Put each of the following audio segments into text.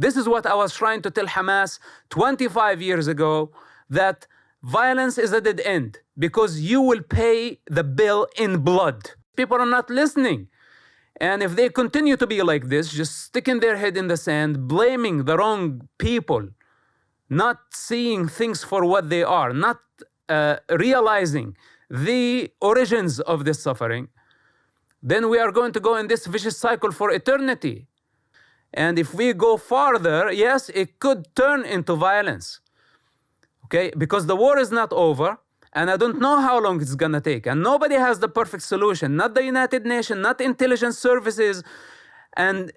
This is what I was trying to tell Hamas 25 years ago, that violence is a dead end because you will pay the bill in blood. People are not listening. And if they continue to be like this, just sticking their head in the sand, blaming the wrong people, not seeing things for what they are, not realizing the origins of this suffering, then we are going to go in this vicious cycle for eternity. And if we go farther, yes, it could turn into violence. Okay? Because the war is not over, and I don't know how long it's gonna take. And nobody has the perfect solution. Not the United Nations, not intelligence services, and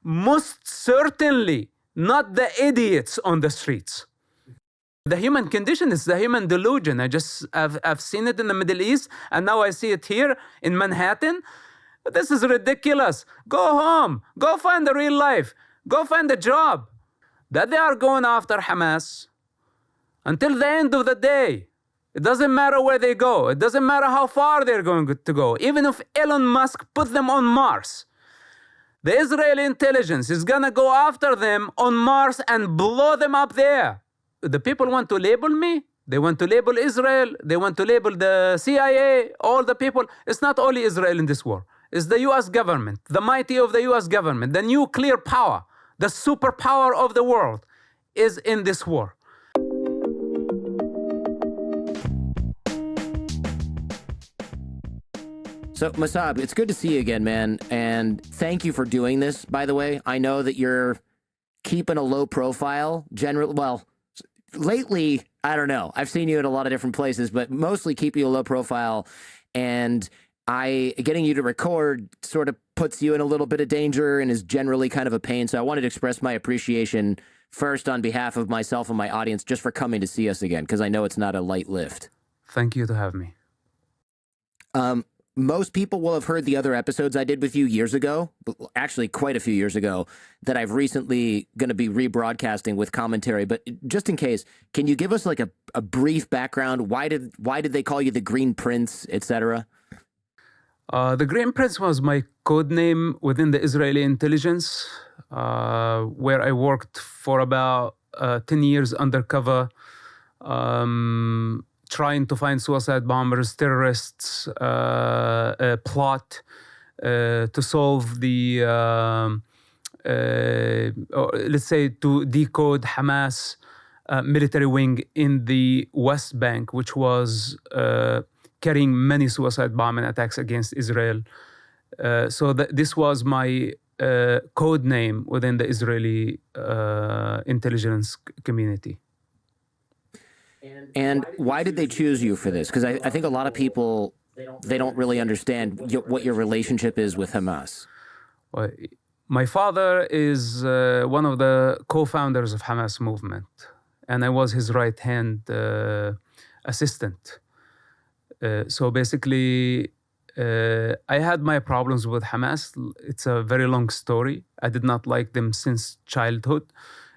most certainly not the idiots on the streets. The human condition is the human delusion. I've seen it in the Middle East, and now I see it here in Manhattan. This is ridiculous. Go home. Go find the real life. Go find a job. That they are going after Hamas until the end of the day. It doesn't matter where they go. It doesn't matter how far they're going to go. Even if Elon Musk put them on Mars, the Israeli intelligence is going to go after them on Mars and blow them up there. The people want to label me. They want to label Israel. They want to label the CIA, all the people. It's not only Israel in this war. It's the US government, the mighty of the US government, the nuclear power, the superpower of the world is in this war. So, Mosab, it's good to see you again, man. And thank you for doing this, by the way. I know that you're keeping a low profile, generally. Well, lately, I don't know. I've seen you in a lot of different places, but mostly keeping a low profile. And getting you to record sort of puts you in a little bit of danger and is generally kind of a pain. So I wanted to express my appreciation first on behalf of myself and my audience just for coming to see us again, because I know it's not a light lift. Thank you to have me. Most people will have heard the other episodes I did with you years ago, actually quite a few years ago, that I've recently going to be rebroadcasting with commentary. But just in case, can you give us like a brief background? Why did they call you the Green Prince, etc.? The Green Prince was my code name within the Israeli intelligence, where I worked for about 10 years undercover, trying to find suicide bombers, terrorists, plot to solve the, let's say, to decode Hamas military wing in the West Bank, which was carrying many suicide bombing attacks against Israel. So this was my code name within the Israeli intelligence community. And why did they choose you for this? Because I think a lot of people, they don't really understand what your relationship is with Hamas. Well, my father is one of the co-founders of Hamas movement, and I was his right-hand assistant. So basically, I had my problems with Hamas. It's a very long story. I did not like them since childhood.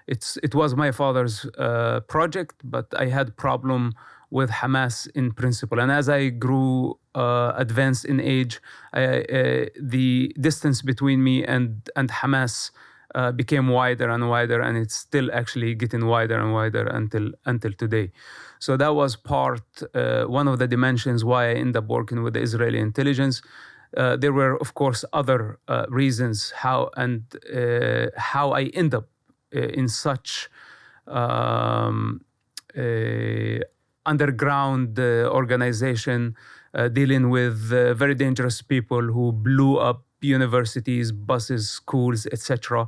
It was my father's project, but I had problem with Hamas in principle. And as I grew advanced in age, the distance between me and Hamas became wider and wider, and it's still actually getting wider and wider until today. So that was one of the dimensions why I ended up working with the Israeli intelligence. There were, of course, other reasons how I end up in such underground organization dealing with very dangerous people who blew up universities, buses, schools, etc.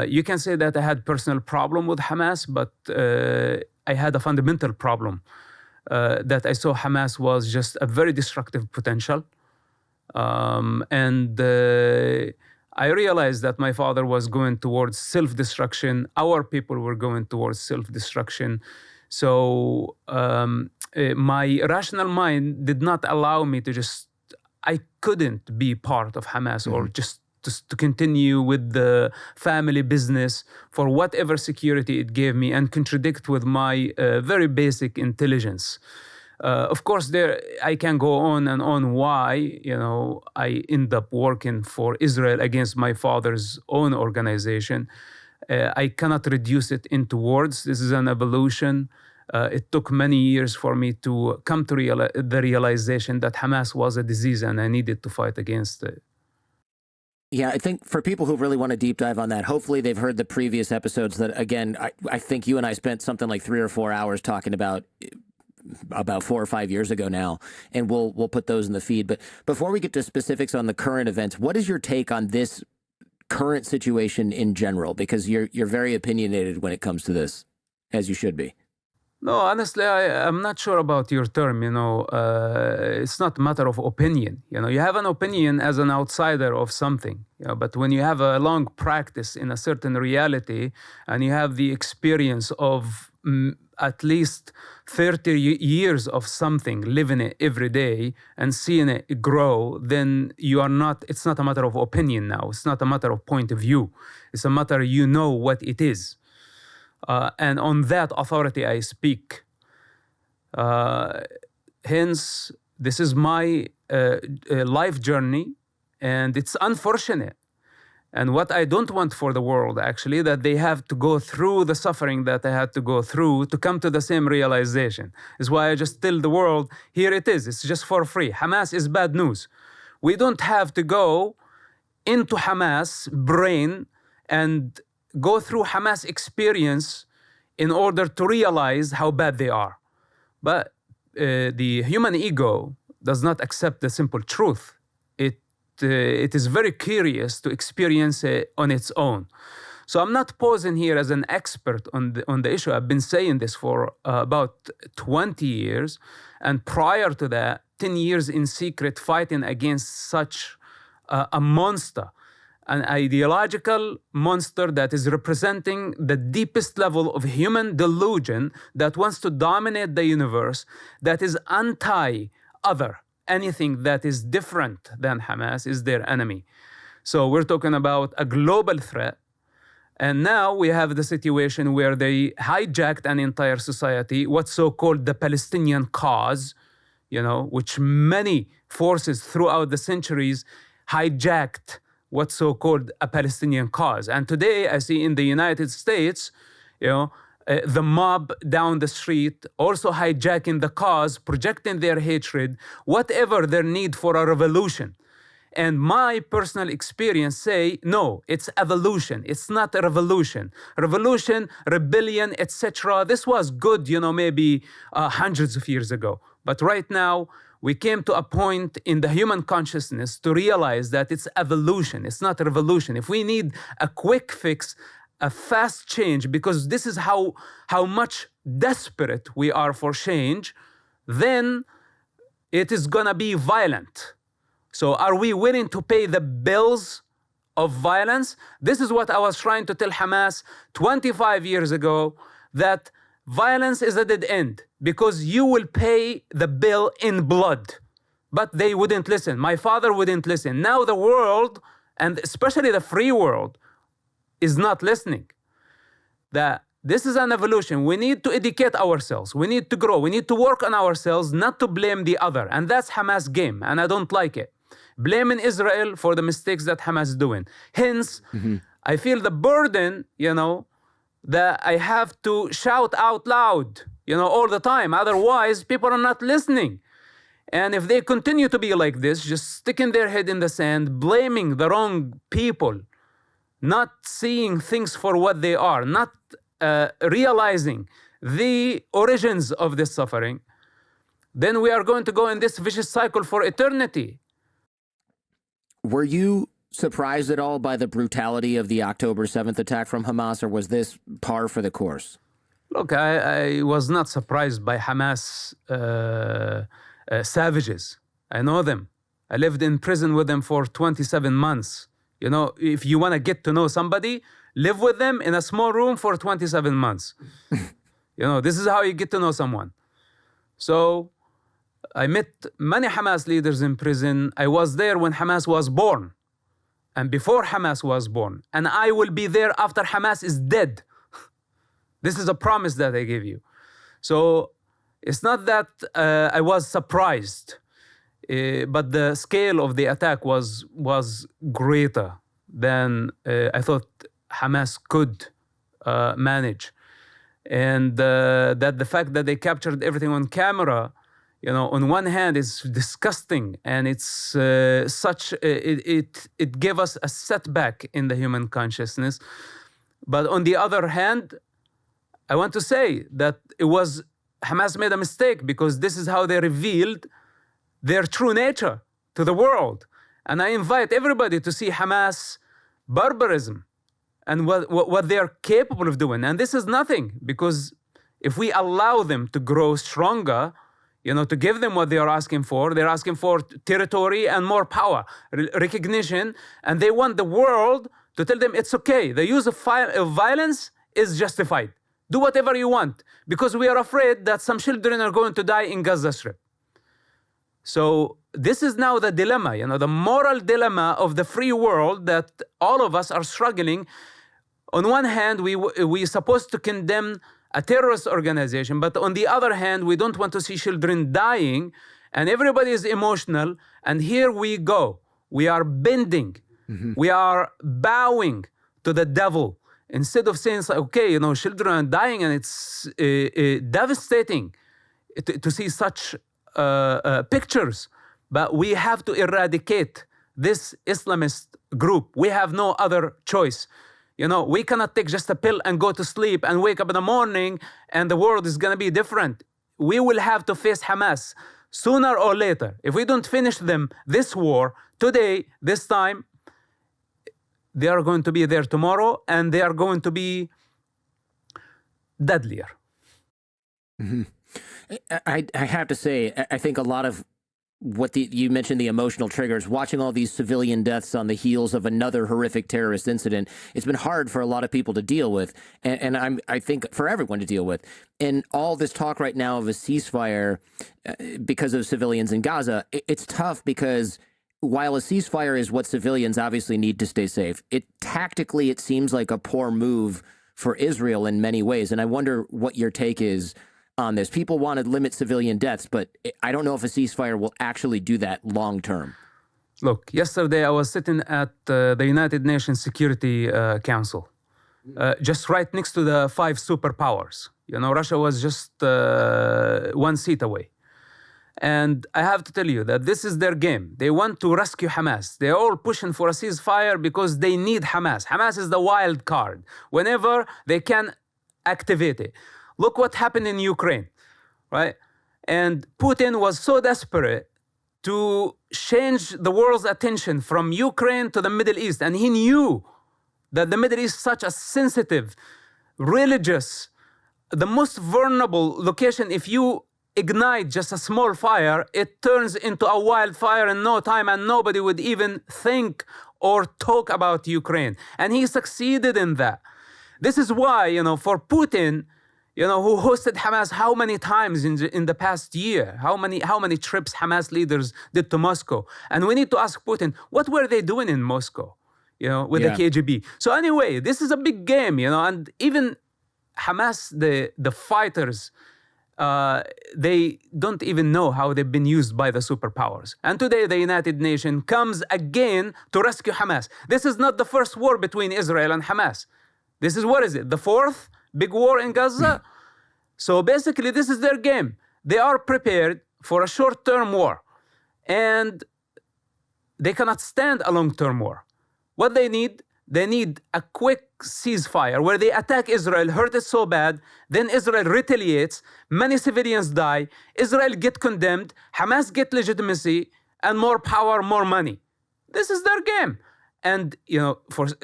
You can say that I had personal problem with Hamas, but I had a fundamental problem that I saw Hamas was just a very destructive potential. And I realized that my father was going towards self-destruction. Our people were going towards self-destruction. So my rational mind did not allow me to I couldn't be part of Hamas or just to continue with the family business for whatever security it gave me and contradict with my very basic intelligence. Of course, I can go on and on why, I end up working for Israel against my father's own organization. I cannot reduce it into words. This is an evolution. It took many years for me to come to the realization that Hamas was a disease and I needed to fight against it. Yeah, I think for people who really want to deep dive on that, hopefully they've heard the previous episodes that, again, I think you and I spent something like 3 or 4 hours talking about 4 or 5 years ago now, and we'll put those in the feed. But before we get to specifics on the current events, what is your take on this current situation in general? Because you're very opinionated when it comes to this, as you should be. No, honestly, I'm not sure about your term. It's not a matter of opinion. You have an opinion as an outsider of something. But when you have a long practice in a certain reality and you have the experience of at least 30 years of something, living it every day and seeing it grow, then it's not a matter of opinion now. It's not a matter of point of view. It's a matter what it is. And on that authority I speak. Hence, this is my life journey, and it's unfortunate. And what I don't want for the world, actually, that they have to go through the suffering that I had to go through to come to the same realization. Is why I just tell the world, here it is. It's just for free. Hamas is bad news. We don't have to go into Hamas' brain and go through Hamas experience in order to realize how bad they are. But the human ego does not accept the simple truth. It is very curious to experience it on its own. So I'm not posing here as an expert on the issue. I've been saying this for about 20 years. And prior to that, 10 years in secret fighting against such a monster. An ideological monster that is representing the deepest level of human delusion that wants to dominate the universe, that is anti-other. Anything that is different than Hamas is their enemy. So we're talking about a global threat. And now we have the situation where they hijacked an entire society, what's so-called the Palestinian cause, which many forces throughout the centuries hijacked what's so-called a Palestinian cause. And today I see in the United States, the mob down the street also hijacking the cause, projecting their hatred, whatever their need for a revolution. And my personal experience say, no, it's evolution. It's not a revolution. Revolution, rebellion, etc. This was good, maybe hundreds of years ago. But right now, we came to a point in the human consciousness to realize that it's evolution. It's not a revolution. If we need a quick fix, a fast change, because this is how much desperate we are for change, then it is gonna be violent. So are we willing to pay the bills of violence? This is what I was trying to tell Hamas 25 years ago, that violence is a dead end because you will pay the bill in blood. But they wouldn't listen. My father wouldn't listen. Now the world, and especially the free world, is not listening. That this is an evolution. We need to educate ourselves. We need to grow. We need to work on ourselves, not to blame the other. And that's Hamas' game, and I don't like it. Blaming Israel for the mistakes that Hamas is doing. Hence, I feel the burden, that I have to shout out loud, all the time. Otherwise, people are not listening. And if they continue to be like this, just sticking their head in the sand, blaming the wrong people, not seeing things for what they are, not realizing the origins of this suffering, then we are going to go in this vicious cycle for eternity. Were you surprised at all by the brutality of the October 7th attack from Hamas, or was this par for the course? Look, I was not surprised by Hamas savages. I know them. I lived in prison with them for 27 months. If you want to get to know somebody, live with them in a small room for 27 months. This is how you get to know someone. So I met many Hamas leaders in prison. I was there when Hamas was born and before Hamas was born. And I will be there after Hamas is dead. This is a promise that I give you. So it's not that I was surprised, but the scale of the attack was greater than I thought Hamas could manage. And that the fact that they captured everything on camera, on one hand is disgusting, and it's it gave us a setback in the human consciousness. But on the other hand, I want to say that Hamas made a mistake, because this is how they revealed their true nature to the world. And I invite everybody to see Hamas barbarism and what they are capable of doing. And this is nothing, because if we allow them to grow stronger, to give them what they are asking for, they're asking for territory and more power, recognition, and they want the world to tell them it's okay. The use of violence is justified. Do whatever you want, because we are afraid that some children are going to die in Gaza Strip. So this is now the dilemma, the moral dilemma of the free world that all of us are struggling. On one hand, we're supposed to condemn a terrorist organization, but on the other hand, we don't want to see children dying, and everybody is emotional, and here we go. We are bending. Mm-hmm. We are bowing to the devil. Instead of saying, okay, children are dying, and it's devastating to see such pictures, but we have to eradicate this Islamist group. We have no other choice. We cannot take just a pill and go to sleep and wake up in the morning and the world is going to be different. We will have to face Hamas sooner or later. If we don't finish them this war today, this time, they are going to be there tomorrow, and they are going to be deadlier. Mm-hmm. I have to say, I think a lot of what you mentioned, the emotional triggers, watching all these civilian deaths on the heels of another horrific terrorist incident, it's been hard for a lot of people to deal with, and I think for everyone to deal with. And all this talk right now of a ceasefire because of civilians in Gaza, it's tough, because while a ceasefire is what civilians obviously need to stay safe, tactically it seems like a poor move for Israel in many ways. And I wonder what your take is on this. People want to limit civilian deaths, but I don't know if a ceasefire will actually do that long term. Look, yesterday I was sitting at the United Nations Security Council, just right next to the 5 superpowers. Russia was just 1 seat away. And I have to tell you that this is their game. They want to rescue Hamas. They're all pushing for a ceasefire because they need Hamas. Hamas is the wild card. Whenever they can activate it. Look what happened in Ukraine, right? And Putin was so desperate to change the world's attention from Ukraine to the Middle East. And he knew that the Middle East is such a sensitive, religious, the most vulnerable location. If you ignite just a small fire, it turns into a wildfire in no time, and nobody would even think or talk about Ukraine. And he succeeded in that. This is why, for Putin, who hosted Hamas how many times in the past year? How many trips Hamas leaders did to Moscow? And we need to ask Putin, what were they doing in Moscow, with the KGB? So anyway, this is a big game, and even Hamas, the fighters, they don't even know how they've been used by the superpowers. And today the United Nations comes again to rescue Hamas. This is not the first war between Israel and Hamas. This is, what is it, the 4th big war in Gaza? So basically this is their game. They are prepared for a short-term war, and they cannot stand a long-term war. What they need a quick ceasefire where they attack Israel, hurt it so bad, then Israel retaliates, many civilians die, Israel get condemned, Hamas get legitimacy, and more power, more money. This is their game. And,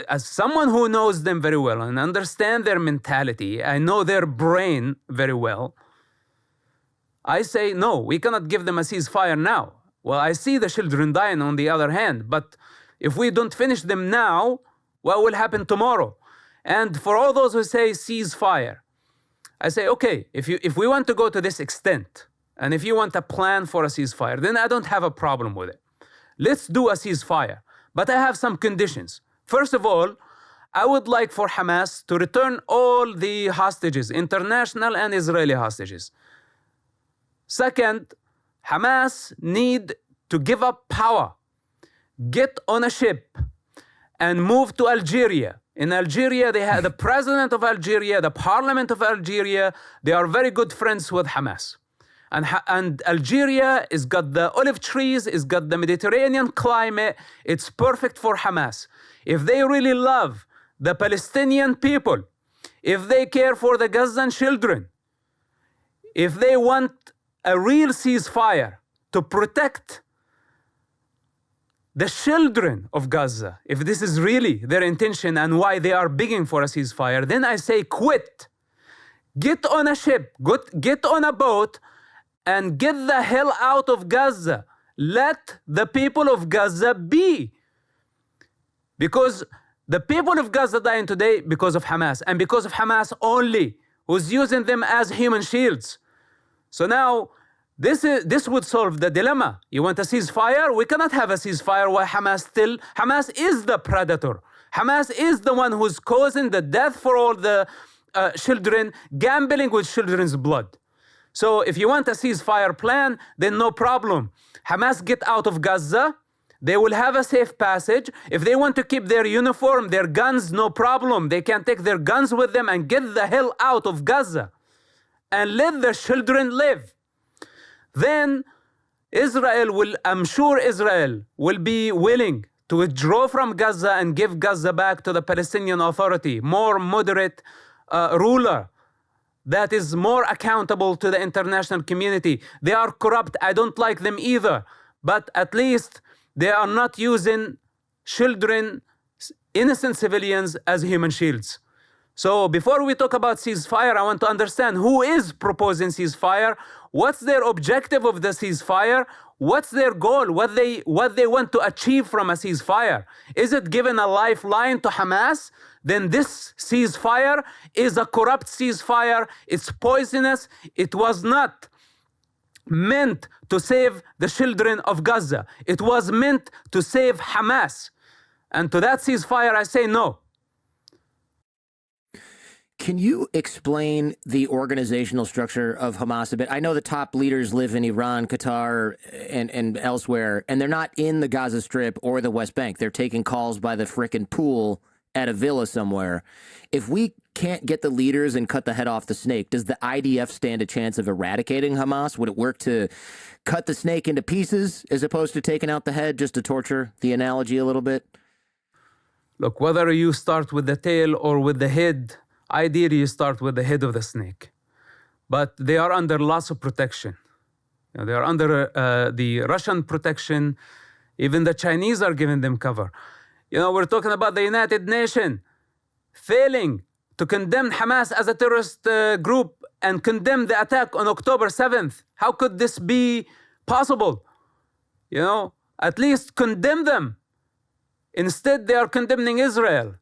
as someone who knows them very well and understand their mentality, I know their brain very well, I say, no, we cannot give them a ceasefire now. Well, I see the children dying on the other hand, but if we don't finish them now, what will happen tomorrow? And for all those who say ceasefire, I say, okay, if we want to go to this extent, and if you want a plan for a ceasefire, then I don't have a problem with it. Let's do a ceasefire. But I have some conditions. First of all, I would like for Hamas to return all the hostages, international and Israeli hostages. Second, Hamas need to give up power, get on a ship, and move to Algeria In Algeria, they have the president of Algeria, the parliament of Algeria, they are very good friends with Hamas. And Algeria has got the olive trees, it's got the Mediterranean climate, it's perfect for Hamas. If they really love the Palestinian people, if they care for the Gazan children, if they want a real ceasefire to protect the children of Gaza, if this is really their intention and why they are begging for a ceasefire, then I say quit. Get on a ship, get on a boat, and get the hell out of Gaza. Let the people of Gaza be. Because the people of Gaza dying today because of Hamas, and because of Hamas only, who's using them as human shields. So now, this would solve the dilemma. You want a ceasefire? We cannot have a ceasefire while Hamas is the predator. Hamas is the one who's causing the death for all the children, gambling with children's blood. So if you want a ceasefire plan, then no problem. Hamas get out of Gaza. They will have a safe passage. If they want to keep their uniform, their guns, no problem. They can take their guns with them and get the hell out of Gaza and let their children live. Then I'm sure Israel will be willing to withdraw from Gaza and give Gaza back to the Palestinian Authority, more moderate ruler that is more accountable to the international community. They are corrupt. I don't like them either. But at least they are not using children, innocent civilians, as human shields. So before we talk about ceasefire, I want to understand who is proposing ceasefire, what's their objective of the ceasefire, what's their goal, what they want to achieve from a ceasefire. Is it giving a lifeline to Hamas? Then this ceasefire is a corrupt ceasefire. It's poisonous. It was not meant to save the children of Gaza. It was meant to save Hamas. And to that ceasefire, I say no. Can you explain the organizational structure of Hamas a bit? I know the top leaders live in Iran, Qatar, and elsewhere, and they're not in the Gaza Strip or the West Bank. They're taking calls by the frickin' pool at a villa somewhere. If we can't get the leaders and cut the head off the snake, does the IDF stand a chance of eradicating Hamas? Would it work to cut the snake into pieces as opposed to taking out the head, just to torture the analogy a little bit? Look, whether you start with the tail or with the head, ideally you start with the head of the snake. But they are under lots of protection. You know, they are under the Russian protection. Even the Chinese are giving them cover. You know, we're talking about the United Nations failing to condemn Hamas as a terrorist group and condemn the attack on October 7th. How could this be possible? You know, at least condemn them. Instead, they are condemning Israel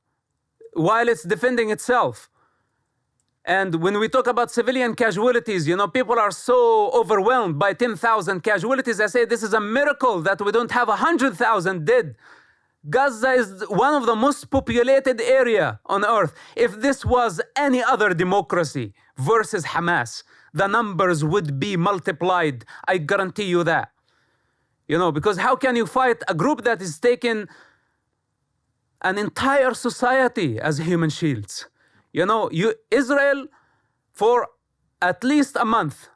while it's defending itself. And when we talk about civilian casualties, you know, people are so overwhelmed by 10,000 casualties. I say this is a miracle that we don't have 100,000 dead. Gaza is one of the most populated area on earth. If this was any other democracy versus Hamas, the numbers would be multiplied. I guarantee you that. You know, because how can you fight a group that is taking an entire society as human shields? You know, Israel, for at least a month,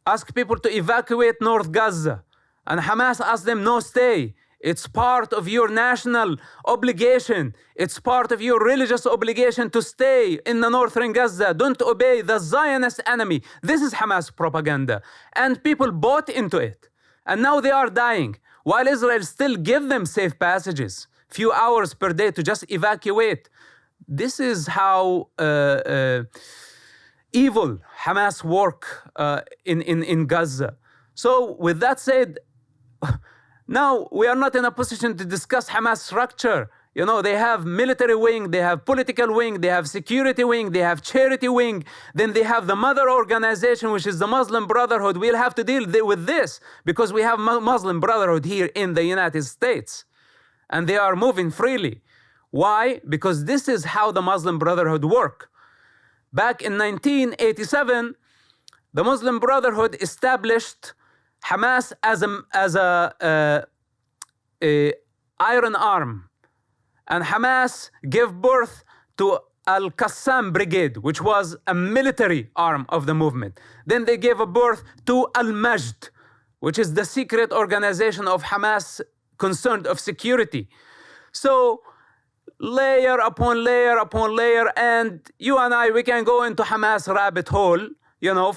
asked people to evacuate North Gaza. And Hamas asked them, no, stay. It's part of your national obligation. It's part of your religious obligation to stay in the northern Gaza. Don't obey the Zionist enemy. This is Hamas propaganda. And people bought into it. And now they are dying, while Israel still give them safe passages, few hours per day to just evacuate. This is how evil Hamas work in Gaza. So with that said, now we are not in a position to discuss Hamas structure. You know, they have military wing, they have political wing, they have security wing, they have charity wing, then they have the mother organization, which is the Muslim Brotherhood. We'll have to deal with this because we have Muslim Brotherhood here in the United States. And they are moving freely. Why? Because this is how the Muslim Brotherhood work. Back in 1987, the Muslim Brotherhood established Hamas as a iron arm. And Hamas gave birth to Al-Qassam Brigade, which was a military arm of the movement. Then they gave a birth to Al-Majd, which is the secret organization of Hamas concerned of security. So layer upon layer upon layer, and you and I, we can go into Hamas rabbit hole,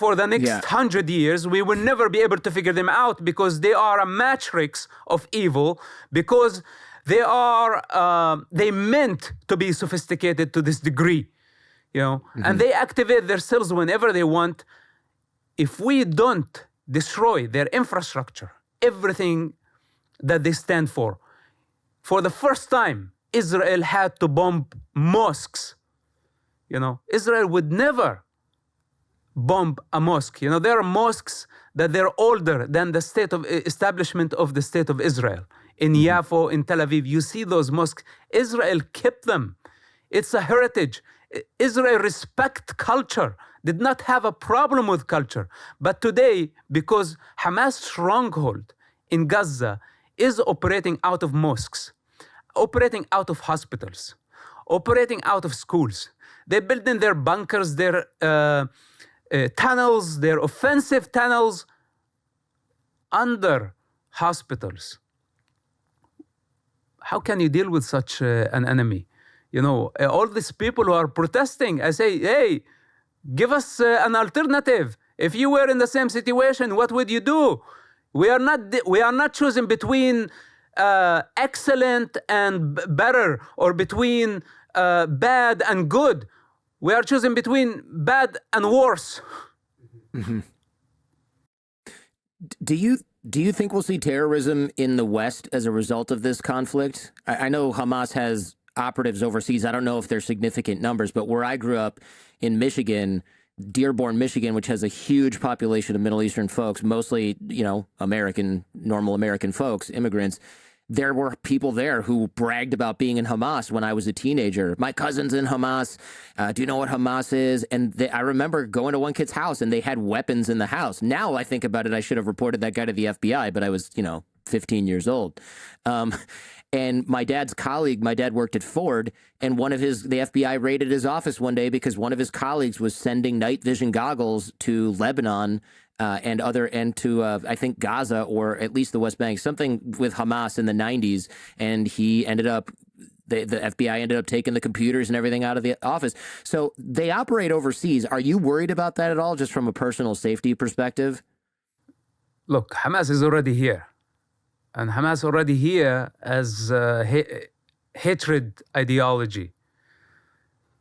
for the next 100 years. We will never be able to figure them out because they are a matrix of evil, because they meant to be sophisticated to this degree, and they activate themselves whenever they want. If we don't destroy their infrastructure, everything that they stand for the first time, Israel had to bomb mosques. Israel would never bomb a mosque. There are mosques that they're older than the establishment of the state of Israel. In Yafo, in Tel Aviv, you see those mosques. Israel kept them. It's a heritage. Israel respect culture, did not have a problem with culture. But today, because Hamas stronghold in Gaza is operating out of mosques, operating out of hospitals, operating out of schools. They build in their bunkers, their tunnels, their offensive tunnels under hospitals. How can you deal with such an enemy? All these people who are protesting, I say, hey, give us an alternative. If you were in the same situation, what would you do? We are not choosing between excellent and better, or between bad and good. We are choosing between bad and worse. Mm-hmm. Do you think we'll see terrorism in the West as a result of this conflict? I know Hamas has operatives overseas. I don't know if they're significant numbers, but where I grew up in Michigan, Dearborn, Michigan, which has a huge population of Middle Eastern folks, mostly, normal American folks, immigrants, there were people there who bragged about being in Hamas when I was a teenager. My cousin's in Hamas. Do you know what Hamas is? And I remember going to one kid's house and they had weapons in the house. Now I think about it, I should have reported that guy to the FBI, but I was, 15 years old. And my dad's colleague, my dad worked at Ford, and the FBI raided his office one day because one of his colleagues was sending night vision goggles to Lebanon and to I think Gaza, or at least the West Bank, something with Hamas in the 90s. And he ended up, the FBI ended up taking the computers and everything out of the office. So they operate overseas. Are you worried about that at all, just from a personal safety perspective? Look, Hamas is already here. And Hamas already here as hatred ideology.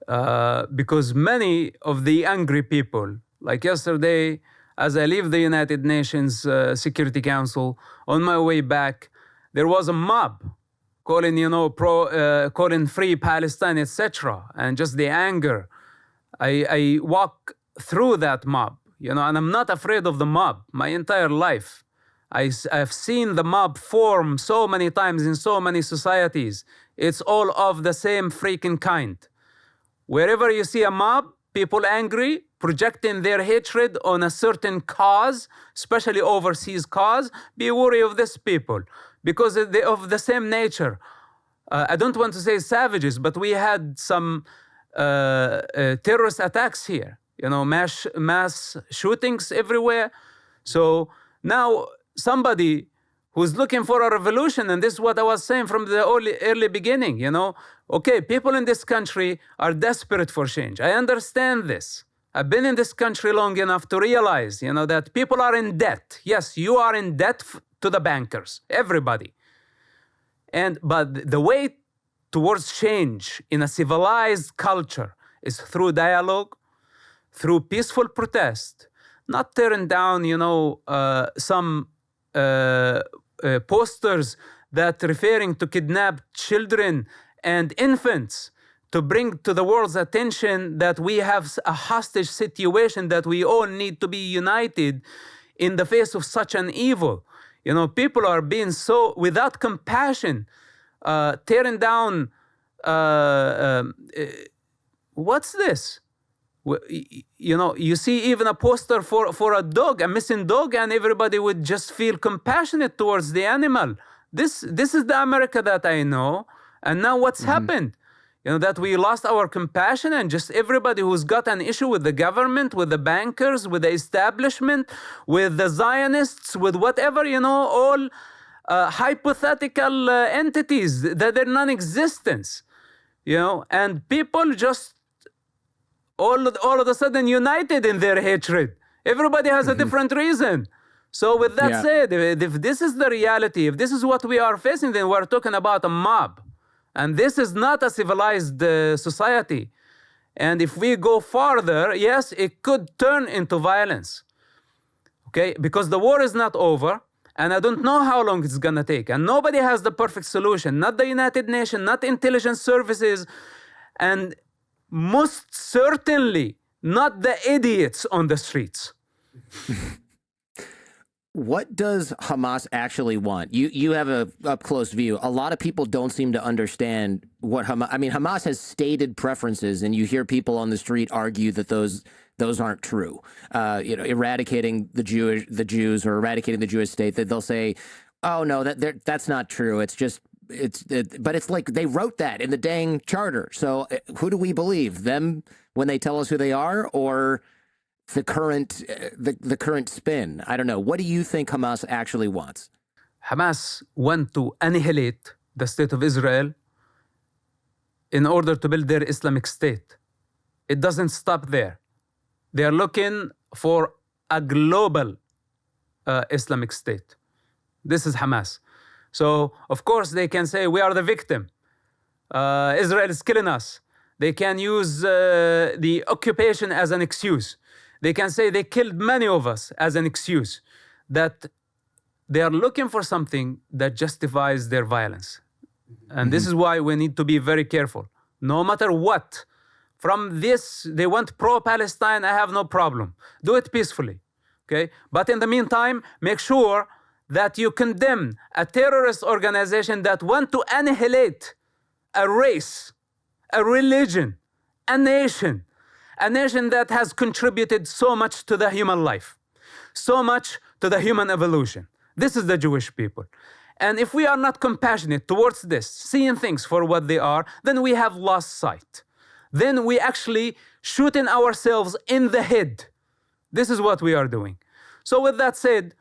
Because many of the angry people, like yesterday, as I leave the United Nations Security Council, on my way back, there was a mob calling, calling free Palestine, etc. And just the anger. I walk through that mob, and I'm not afraid of the mob my entire life. I've seen the mob form so many times in so many societies. It's all of the same freaking kind. Wherever you see a mob, people angry, projecting their hatred on a certain cause, especially overseas cause, be wary of these people because they're of the same nature. I don't want to say savages, but we had some terrorist attacks here, mass shootings everywhere. So now somebody who's looking for a revolution, and this is what I was saying from the early beginning, okay, people in this country are desperate for change. I understand this. I've been in this country long enough to realize, that people are in debt. Yes, you are in debt to the bankers, everybody. But the way towards change in a civilized culture is through dialogue, through peaceful protest, not tearing down, some posters that referring to kidnapped children and infants, to bring to the world's attention that we have a hostage situation, that we all need to be united in the face of such an evil. People are being so, without compassion, tearing down, what's this? You see even a poster for a dog, a missing dog, and everybody would just feel compassionate towards the animal. This is the America that I know. And now what's happened? That we lost our compassion, and just everybody who's got an issue with the government, with the bankers, with the establishment, with the Zionists, with whatever, all hypothetical entities that are non-existence, and people just all of a sudden united in their hatred. Everybody has a different reason. So with that said, if this is the reality, if this is what we are facing, then we're talking about a mob. And this is not a civilized society. And if we go farther, yes, it could turn into violence. Okay? Because the war is not over, and I don't know how long it's going to take. And nobody has the perfect solution. Not the United Nations, not intelligence services, and most certainly not the idiots on the streets. What does Hamas actually want? You have a up-close view. A lot of people don't seem to understand what Hamas... I mean, Hamas has stated preferences, and you hear people on the street argue that those aren't true. Eradicating the Jews or eradicating the Jewish state, that they'll say, oh, no, that's not true. It's just... But it's like they wrote that in the dang charter. So who do we believe? Them when they tell us who they are, or the current spin? I don't know. What do you think Hamas actually wants? Hamas want to annihilate the state of Israel in order to build their Islamic state. It doesn't stop there. They are looking for a global Islamic state. This is Hamas. So, of course, they can say, we are the victim. Israel is killing us. They can use the occupation as an excuse. They can say they killed many of us as an excuse. That they are looking for something that justifies their violence. And this is why we need to be very careful. No matter what, from this, they want pro-Palestine, I have no problem. Do it peacefully, okay? But in the meantime, make sure that you condemn a terrorist organization that want to annihilate a race, a religion, a nation that has contributed so much to the human life, so much to the human evolution. This is the Jewish people. And if we are not compassionate towards this, seeing things for what they are, then we have lost sight. Then we actually shooting ourselves in the head. This is what we are doing. So with that said,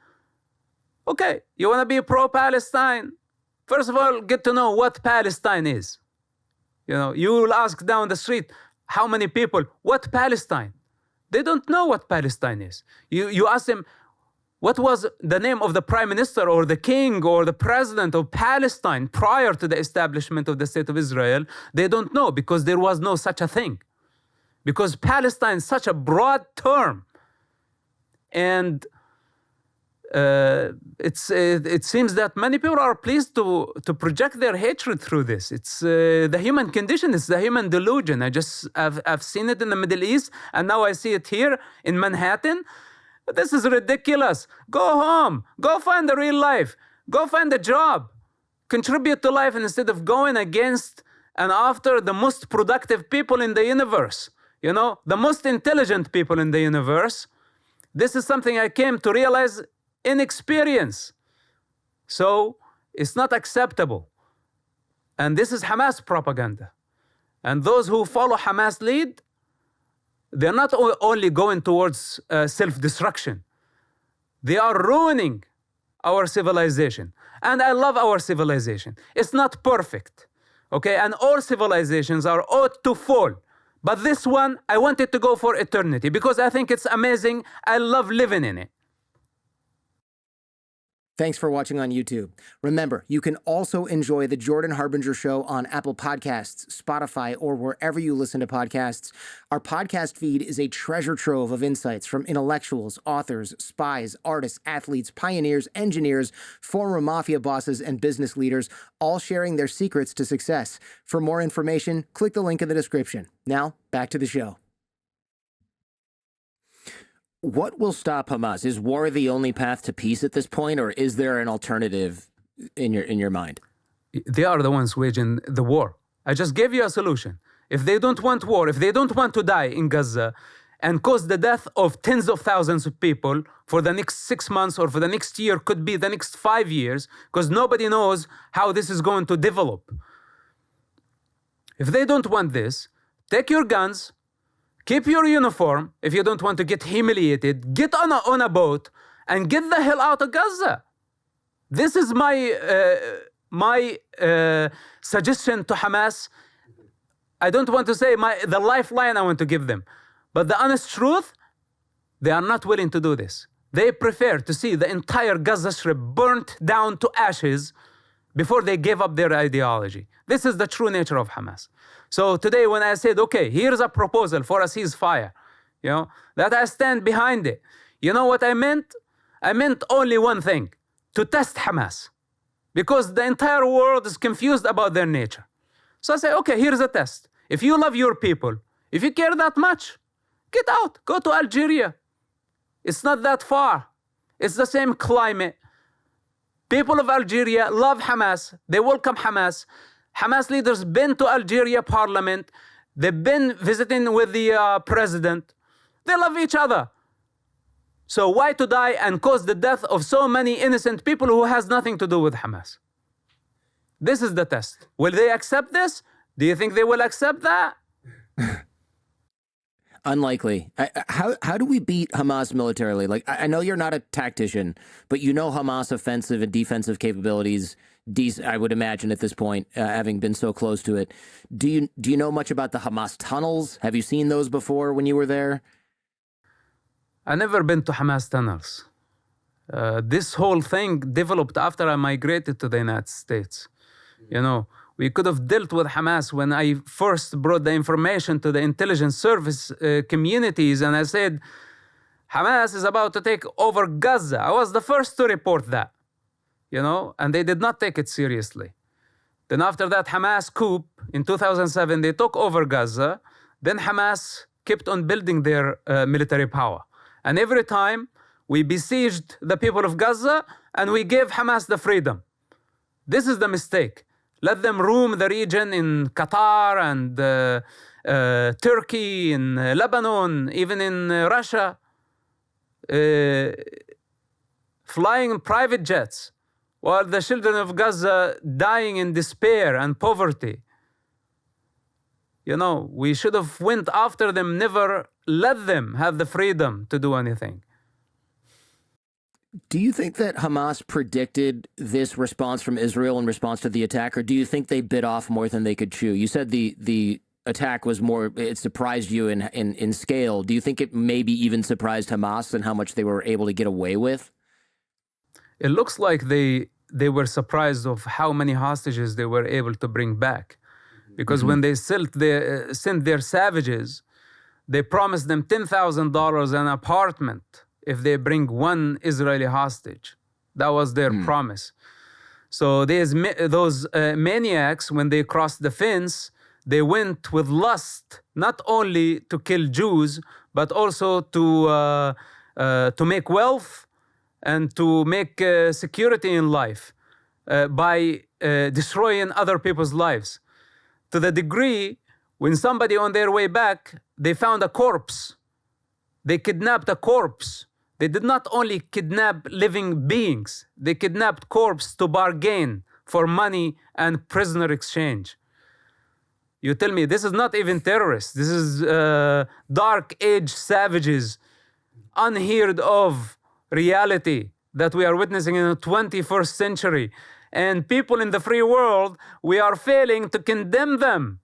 okay, you want to be pro-Palestine? First of all, get to know what Palestine is. You will ask down the street, how many people, what Palestine? They don't know what Palestine is. You ask them, what was the name of the prime minister or the king or the president of Palestine prior to the establishment of the state of Israel? They don't know because there was no such a thing. Because Palestine is such a broad term. And it seems that many people are pleased to project their hatred through this. It's the human condition. It's the human delusion. I've seen it in the Middle East, and now I see it here in Manhattan. This is ridiculous. Go home. Go find the real life. Go find a job. Contribute to life instead of going against and after the most productive people in the universe. The most intelligent people in the universe. This is something I came to realize in experience. So it's not acceptable. And this is Hamas propaganda. And those who follow Hamas lead, they're not only going towards self-destruction. They are ruining our civilization. And I love our civilization. It's not perfect. Okay? And all civilizations are ought to fall. But this one, I want it to go for eternity because I think it's amazing. I love living in it. Thanks for watching on YouTube. Remember, you can also enjoy The Jordan Harbinger Show on Apple Podcasts, Spotify, or wherever you listen to podcasts. Our podcast feed is a treasure trove of insights from intellectuals, authors, spies, artists, athletes, pioneers, engineers, former mafia bosses, and business leaders, all sharing their secrets to success. For more information, click the link in the description. Now, back to the show. What will stop Hamas? Is war the only path to peace at this point, or is there an alternative in your mind? They are the ones waging the war. I just gave you a solution. If they don't want war, if they don't want to die in Gaza and cause the death of tens of thousands of people for the next 6 months or for the next year, could be the next 5 years, because nobody knows how this is going to develop. If they don't want this, take your guns, keep your uniform. If you don't want to get humiliated, get on a boat and get the hell out of Gaza. This is my suggestion to Hamas. I don't want to say the lifeline I want to give them. But the honest truth, they are not willing to do this. They prefer to see the entire Gaza Strip burnt down to ashes before they give up their ideology. This is the true nature of Hamas. So today when I said, okay, here's a proposal for a ceasefire, that I stand behind it. You know what I meant? I meant only one thing, to test Hamas. Because the entire world is confused about their nature. So I say, okay, here's a test. If you love your people, if you care that much, get out, go to Algeria. It's not that far. It's the same climate. People of Algeria love Hamas. They welcome Hamas. Hamas leaders been to Algeria parliament. They've been visiting with the president. They love each other. So why to die and cause the death of so many innocent people who has nothing to do with Hamas? This is the test. Will they accept this? Do you think they will accept that? Unlikely. How do we beat Hamas militarily? Like, I know you're not a tactician, but you know Hamas offensive and defensive capabilities, I would imagine at this point, having been so close to it. Do you know much about the Hamas tunnels? Have you seen those before when you were there? I've never been to Hamas tunnels. This whole thing developed after I migrated to the United States. We could have dealt with Hamas when I first brought the information to the intelligence service communities, and I said, Hamas is about to take over Gaza. I was the first to report that, and they did not take it seriously. Then after that Hamas coup in 2007, they took over Gaza. Then Hamas kept on building their military power. And every time we besieged the people of Gaza and we gave Hamas the freedom. This is the mistake. Let them roam the region in Qatar and Turkey, in Lebanon, even in Russia, flying private jets, while the children of Gaza dying in despair and poverty. We should have went after them, never let them have the freedom to do anything. Do you think that Hamas predicted this response from Israel in response to the attack, or do you think they bit off more than they could chew? You said the attack was it surprised you in scale. Do you think it maybe even surprised Hamas and how much they were able to get away with? It looks like they were surprised of how many hostages they were able to bring back. Because when they sent their savages, they promised them $10,000 an apartment if they bring one Israeli hostage. That was their promise. So those maniacs, when they crossed the fence, they went with lust, not only to kill Jews, but also to make wealth and to make security in life by destroying other people's lives. To the degree, when somebody on their way back, they found a corpse. They kidnapped a corpse. They did not only kidnap living beings, they kidnapped corpse to bargain for money and prisoner exchange. You tell me, this is not even terrorists. This is dark age savages, unheard of reality that we are witnessing in the 21st century. And people in the free world, we are failing to condemn them.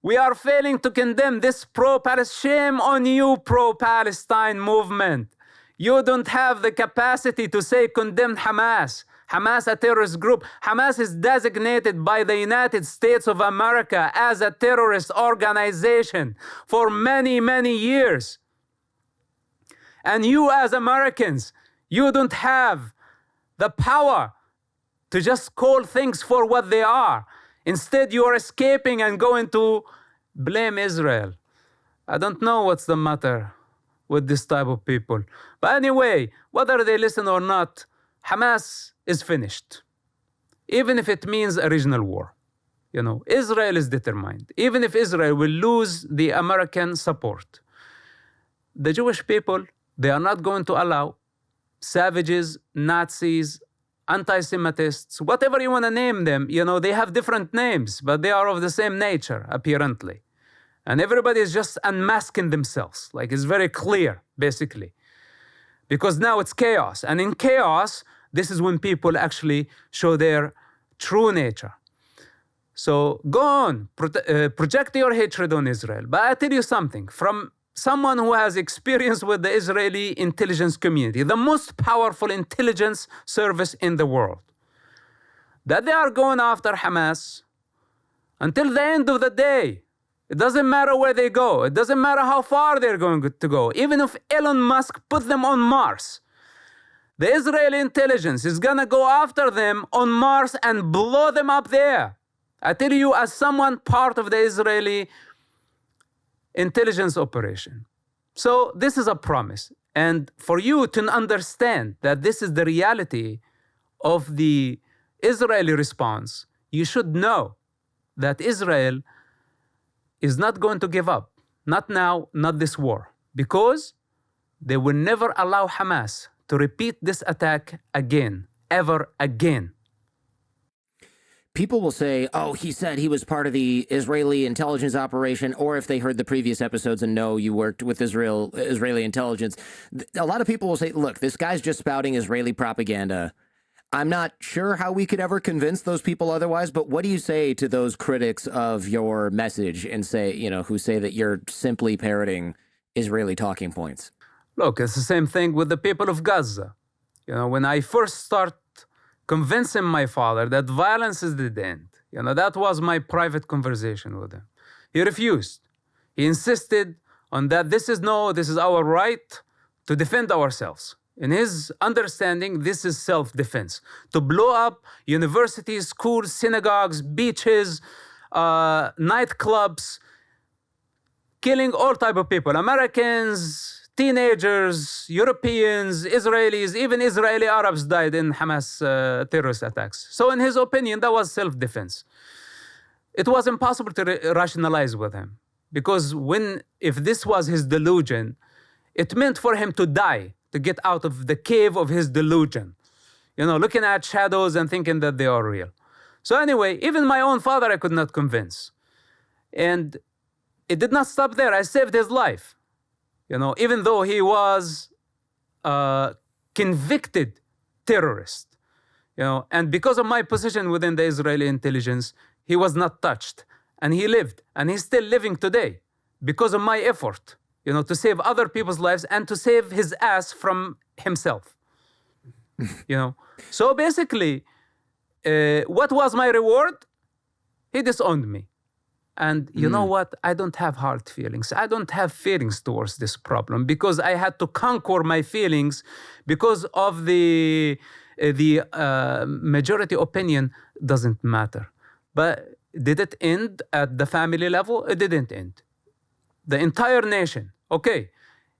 We are failing to condemn this pro-Palestine. Shame on you, pro-Palestine movement. You don't have the capacity to say condemn Hamas. Hamas, a terrorist group. Hamas is designated by the United States of America as a terrorist organization for many, many years. And you as Americans, you don't have the power to just call things for what they are. Instead, you are escaping and going to blame Israel. I don't know what's the matter with this type of people. But anyway, whether they listen or not, Hamas is finished. Even if it means a regional war. Israel is determined. Even if Israel will lose the American support, the Jewish people, they are not going to allow savages, Nazis, anti-Semitists, whatever you want to name them, you know, they have different names, but they are of the same nature, apparently. And everybody is just unmasking themselves. Like, it's very clear, basically. Because now it's chaos. And in chaos, this is when people actually show their true nature. So go on, project your hatred on Israel. But I tell you something, from someone who has experience with the Israeli intelligence community, the most powerful intelligence service in the world, that they are going after Hamas until the end of the day. It doesn't matter where they go. It doesn't matter how far they're going to go. Even if Elon Musk put them on Mars, the Israeli intelligence is going to go after them on Mars and blow them up there. I tell you, as someone part of the Israeli intelligence operation. So this is a promise. And for you to understand that this is the reality of the Israeli response, you should know that Israel is not going to give up. Not now, not this war. Because they will never allow Hamas to repeat this attack again, ever again. People will say, oh, he said he was part of the Israeli intelligence operation, or if they heard the previous episodes and know you worked with Israeli intelligence. A lot of people will say, look, this guy's just spouting Israeli propaganda. I'm not sure how we could ever convince those people otherwise, but what do you say to those critics of your message and say, you know, who say that you're simply parroting Israeli talking points? Look, it's the same thing with the people of Gaza. You know, when I first start convincing my father that violence is the end, you know, that was my private conversation with him. He refused. He insisted on that this is our right to defend ourselves. In his understanding, this is self-defense. To blow up universities, schools, synagogues, beaches, nightclubs, killing all type of people, Americans, teenagers, Europeans, Israelis, even Israeli Arabs died in Hamas terrorist attacks. So in his opinion, that was self-defense. It was impossible to rationalize with him. Because if this was his delusion, it meant for him to die, to get out of the cave of his delusion. You know, looking at shadows and thinking that they are real. So anyway, even my own father I could not convince. And it did not stop there. I saved his life. You know, even though he was a convicted terrorist. You know, and because of my position within the Israeli intelligence, he was not touched. And he lived. And he's still living today because of my effort. You know, to save other people's lives and to save his ass from himself. You know, so basically, what was my reward? He disowned me. And you know what? I don't have hard feelings. I don't have feelings towards this problem because I had to conquer my feelings because of the majority opinion doesn't matter. But did it end at the family level? It didn't end. The entire nation. Okay,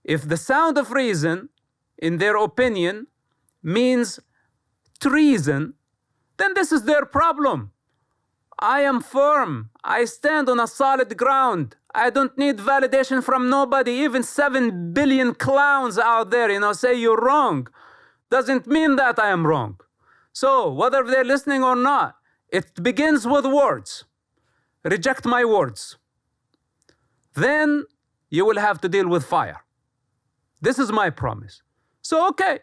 if the sound of reason, in their opinion, means treason, then this is their problem. I am firm. I stand on a solid ground. I don't need validation from nobody. Even 7 billion clowns out there, you know, say you're wrong. Doesn't mean that I am wrong. So whether they're listening or not, it begins with words. Reject my words. Then you will have to deal with fire. This is my promise. So, okay,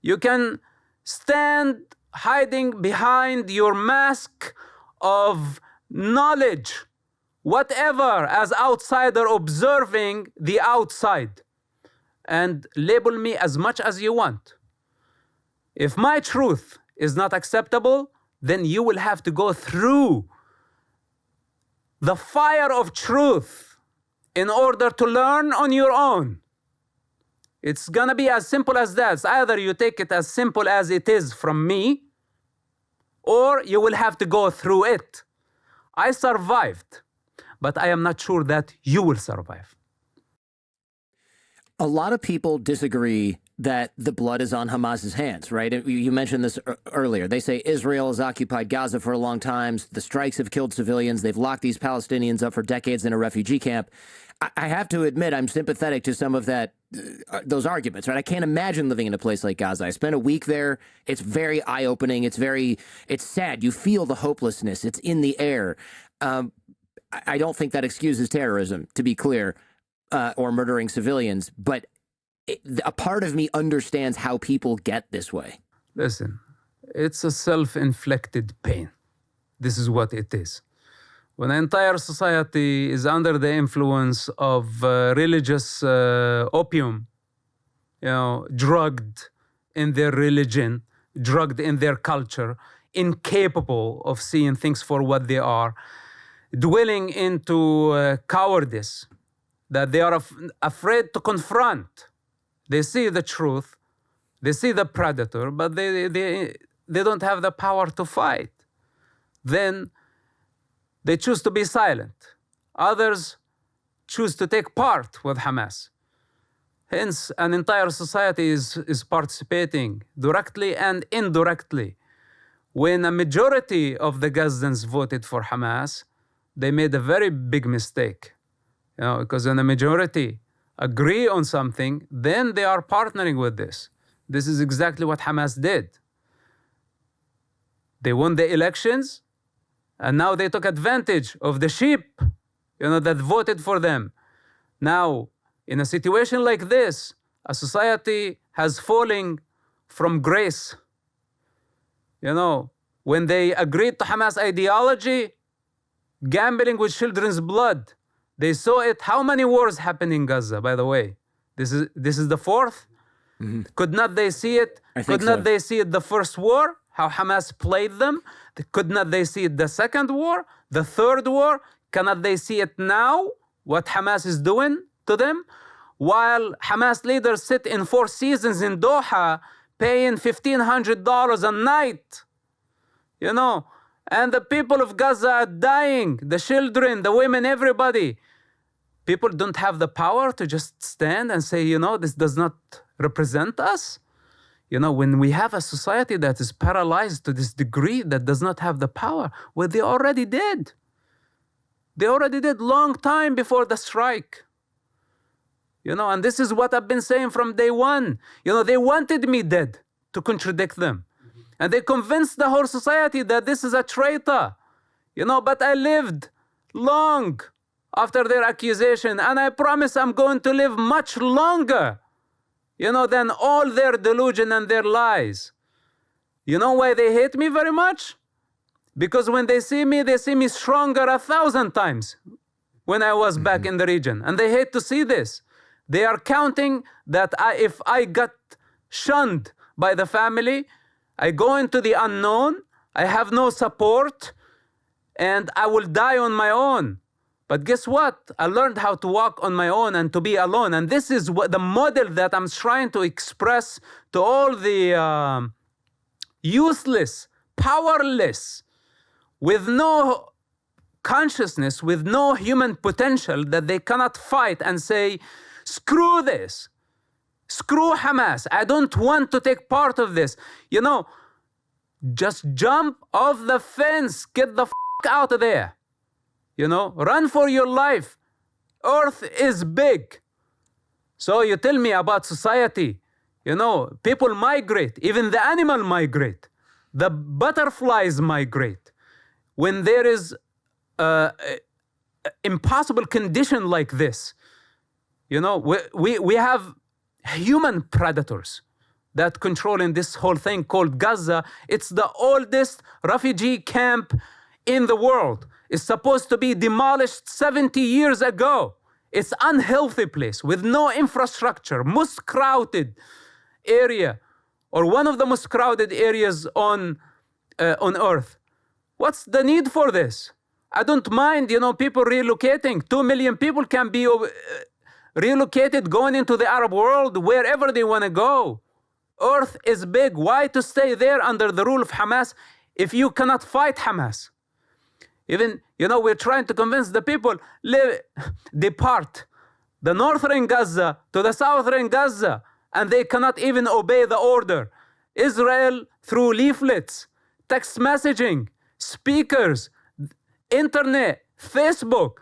you can stand hiding behind your mask of knowledge, whatever, as outsider observing the outside, and label me as much as you want. If my truth is not acceptable, then you will have to go through the fire of truth in order to learn on your own. It's gonna be as simple as that. It's either you take it as simple as it is from me, or you will have to go through it. I survived, but I am not sure that you will survive. A lot of people disagree that the blood is on Hamas's hands, right? You mentioned this earlier. They say Israel has occupied Gaza for a long time. The strikes have killed civilians. They've locked these Palestinians up for decades in a refugee camp. I have to admit, I'm sympathetic to some of that those arguments, right? I can't imagine living in a place like Gaza. I spent a week there. It's very eye-opening. It's sad. You feel the hopelessness. It's in the air. I don't think that excuses terrorism, to be clear, or murdering civilians. But a part of me understands how people get this way. Listen, it's a self-inflicted pain. This is what it is. When an entire society is under the influence of religious opium, drugged in their religion, drugged in their culture, incapable of seeing things for what they are, dwelling into cowardice, that they are afraid to confront. They see the truth, they see the predator, but they don't have the power to fight. Then they choose to be silent. Others choose to take part with Hamas. Hence, an entire society is participating directly and indirectly. When a majority of the Gazans voted for Hamas, they made a very big mistake. Because when a majority agree on something, then they are partnering with this. This is exactly what Hamas did. They won the elections, and now they took advantage of the sheep, that voted for them. Now, in a situation like this, a society has fallen from grace. When they agreed to Hamas ideology, gambling with children's blood, they saw it. How many wars happened in Gaza, by the way? This is the fourth? Mm-hmm. Could not they see it? Could not they see it the first war? How Hamas played them? Could not they see it the second war? The third war? Cannot they see it now? What Hamas is doing to them? While Hamas leaders sit in Four Seasons in Doha paying $1,500 a night. And the people of Gaza are dying. The children, the women, everybody. People don't have the power to just stand and say, this does not represent us. When we have a society that is paralyzed to this degree, that does not have the power, well, they already did. They already did long time before the strike. And this is what I've been saying from day one. They wanted me dead to contradict them. And they convinced the whole society that this is a traitor. But I lived long after their accusation, and I promise I'm going to live much longer, than all their delusion and their lies. You know why they hate me very much? Because when they see me stronger 1,000 times when I was back in the region. And they hate to see this. They are counting that if I got shunned by the family, I go into the unknown, I have no support, and I will die on my own. But guess what? I learned how to walk on my own and to be alone. And this is what the model that I'm trying to express to all the useless, powerless, with no consciousness, with no human potential, that they cannot fight and say, screw this. Screw Hamas. I don't want to take part of this. Just jump off the fence. Get the out of there. Run for your life. Earth is big. So you tell me about society. People migrate. Even the animal migrate. The butterflies migrate. When there is impossible condition like this, we have human predators that controlling this whole thing called Gaza. It's the oldest refugee camp in the world. It's supposed to be demolished 70 years ago. It's an unhealthy place with no infrastructure, most crowded area, or one of the most crowded areas on earth. What's the need for this? I don't mind, people relocating. 2 million people can be relocated, going into the Arab world, wherever they want to go. Earth is big. Why to stay there under the rule of Hamas if you cannot fight Hamas? Even, we're trying to convince the people, depart the northern Gaza to the southern Gaza, and they cannot even obey the order. Israel, through leaflets, text messaging, speakers, internet, Facebook,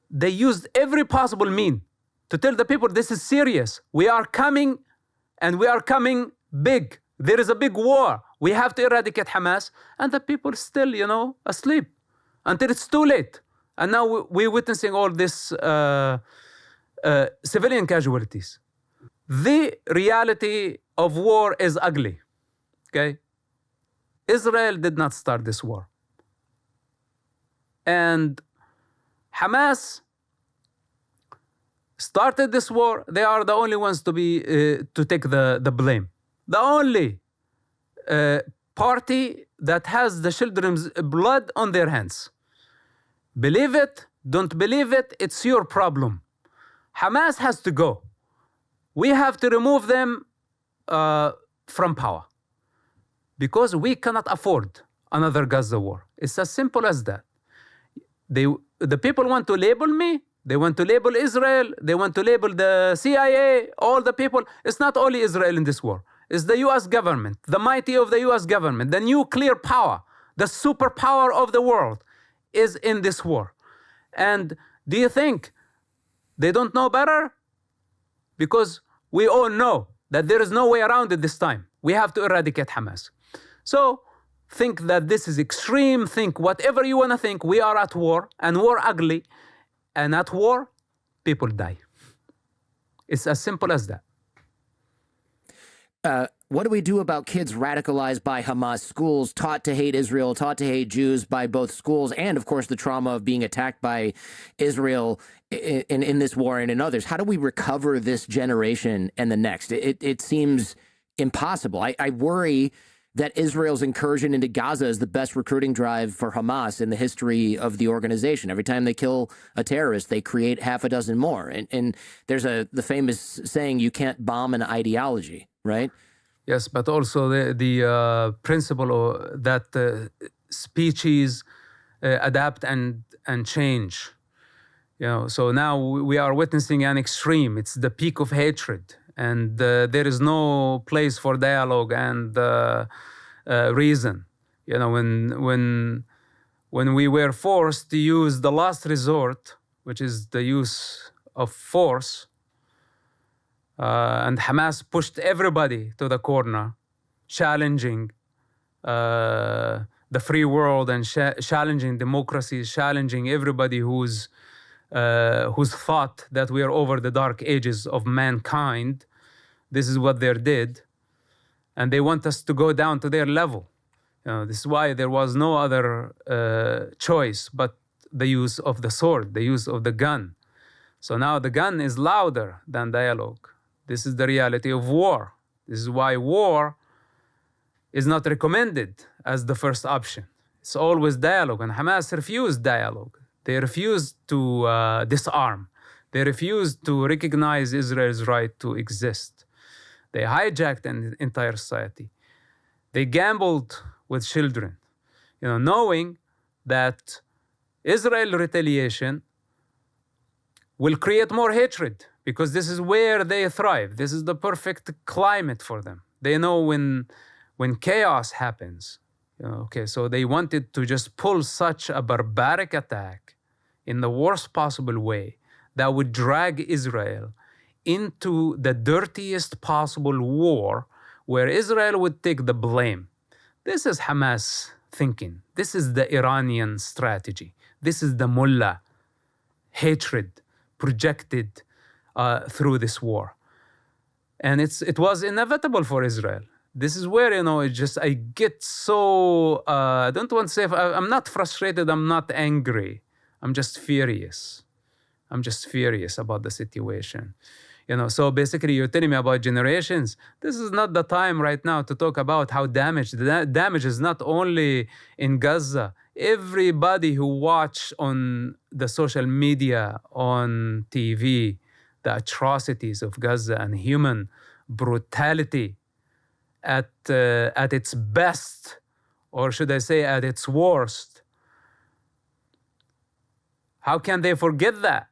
they used every possible mean to tell the people this is serious. We are coming, and we are coming big. There is a big war. We have to eradicate Hamas. And the people still, asleep until it's too late. And now we're witnessing all this civilian casualties. The reality of war is ugly, okay? Israel did not start this war. And Hamas started this war. They are the only ones to take the blame. The only party that has the children's blood on their hands. Believe it, don't believe it, it's your problem. Hamas has to go. We have to remove them from power because we cannot afford another Gaza war. It's as simple as that. The people want to label me. They want to label Israel. They want to label the CIA, all the people. It's not only Israel in this war. It's the U.S. government, the mighty of the U.S. government, the nuclear power, the superpower of the world is in this war. And do you think they don't know better? Because we all know that there is no way around it this time. We have to eradicate Hamas. So think that this is extreme. Think whatever you want to think. We are at war, and war ugly. And at war, people die. It's as simple as that. What do we do about kids radicalized by Hamas, schools taught to hate Israel, taught to hate Jews by both schools, and of course the trauma of being attacked by Israel in this war and in others? How do we recover this generation and the next? It seems impossible. I worry that Israel's incursion into Gaza is the best recruiting drive for Hamas in the history of the organization. Every time they kill a terrorist, they create half a dozen more. And there's the famous saying, you can't bomb an ideology, right? Yes, but also the principle that species adapt and change. So now we are witnessing an extreme. It's the peak of hatred, and there is no place for dialogue and reason. When we were forced to use the last resort, which is the use of force, and Hamas pushed everybody to the corner, challenging the free world and challenging democracy, challenging everybody who's thought that we are over the dark ages of mankind. This is what they did. And they want us to go down to their level. This is why there was no other choice but the use of the sword, the use of the gun. So now the gun is louder than dialogue. This is the reality of war. This is why war is not recommended as the first option. It's always dialogue, and Hamas refused dialogue. They refused to disarm. They refused to recognize Israel's right to exist. They hijacked an entire society. They gambled with children, knowing that Israel retaliation will create more hatred, because this is where they thrive. This is the perfect climate for them. They know when chaos happens. So they wanted to just pull such a barbaric attack in the worst possible way that would drag Israel into the dirtiest possible war where Israel would take the blame. This is Hamas thinking. This is the Iranian strategy. This is the mullah hatred projected through this war. And it was inevitable for Israel. This is where, I get so, I don't want to say, I'm not frustrated, I'm not angry. I'm just furious. I'm just furious about the situation. So basically you're telling me about generations. This is not the time right now to talk about how the damage is not only in Gaza. Everybody who watch on the social media, on TV, the atrocities of Gaza and human brutality at its best, or should I say at its worst. How can they forget that?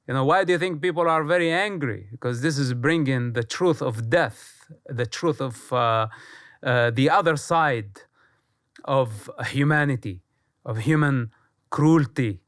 Why do you think people are very angry? Because this is bringing the truth of death, the truth of the other side of humanity, of human cruelty,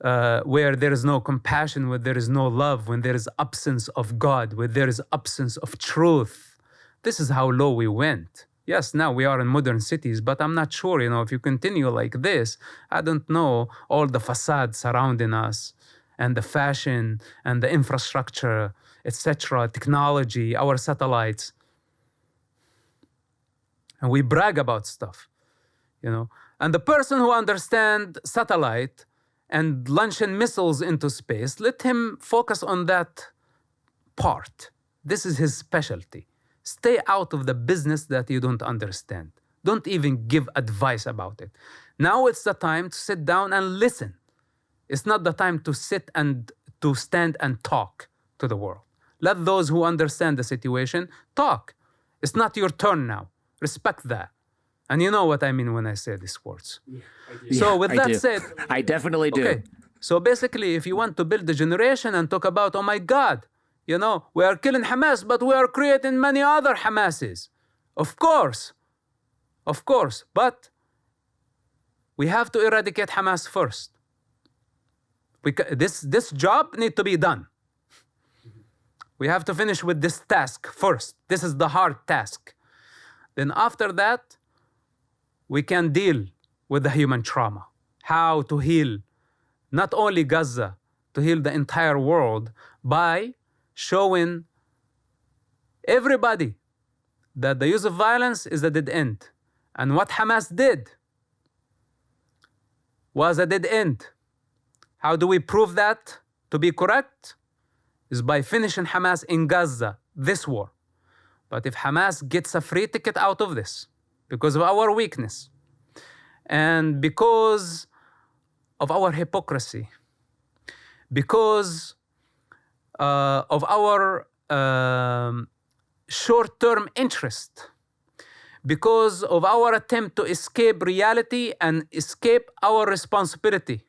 where there is no compassion, where there is no love, when there is absence of God, where there is absence of truth. This is how low we went. Yes, now we are in modern cities, but I'm not sure, if you continue like this, I don't know all the facades surrounding us and the fashion and the infrastructure, etc., technology, our satellites. And we brag about stuff, And the person who understands satellite and launching missiles into space, let him focus on that part. This is his specialty. Stay out of the business that you don't understand. Don't even give advice about it. Now it's the time to sit down and listen. It's not the time to sit and to stand and talk to the world. Let those who understand the situation talk. It's not your turn now. Respect that. And you know what I mean when I say these words. Yeah, so with that said... I definitely do. Okay. So basically, if you want to build a generation and talk about, oh my God, we are killing Hamas, but we are creating many other Hamases. Of course. But we have to eradicate Hamas first. This job needs to be done. We have to finish with this task first. This is the hard task. Then after that, we can deal with the human trauma. How to heal not only Gaza, to heal the entire world by showing everybody that the use of violence is a dead end. And what Hamas did was a dead end. How do we prove that to be correct? Is by finishing Hamas in Gaza, this war. But if Hamas gets a free ticket out of this, because of our weakness, and because of our hypocrisy, because of our short-term interest, because of our attempt to escape reality and escape our responsibility,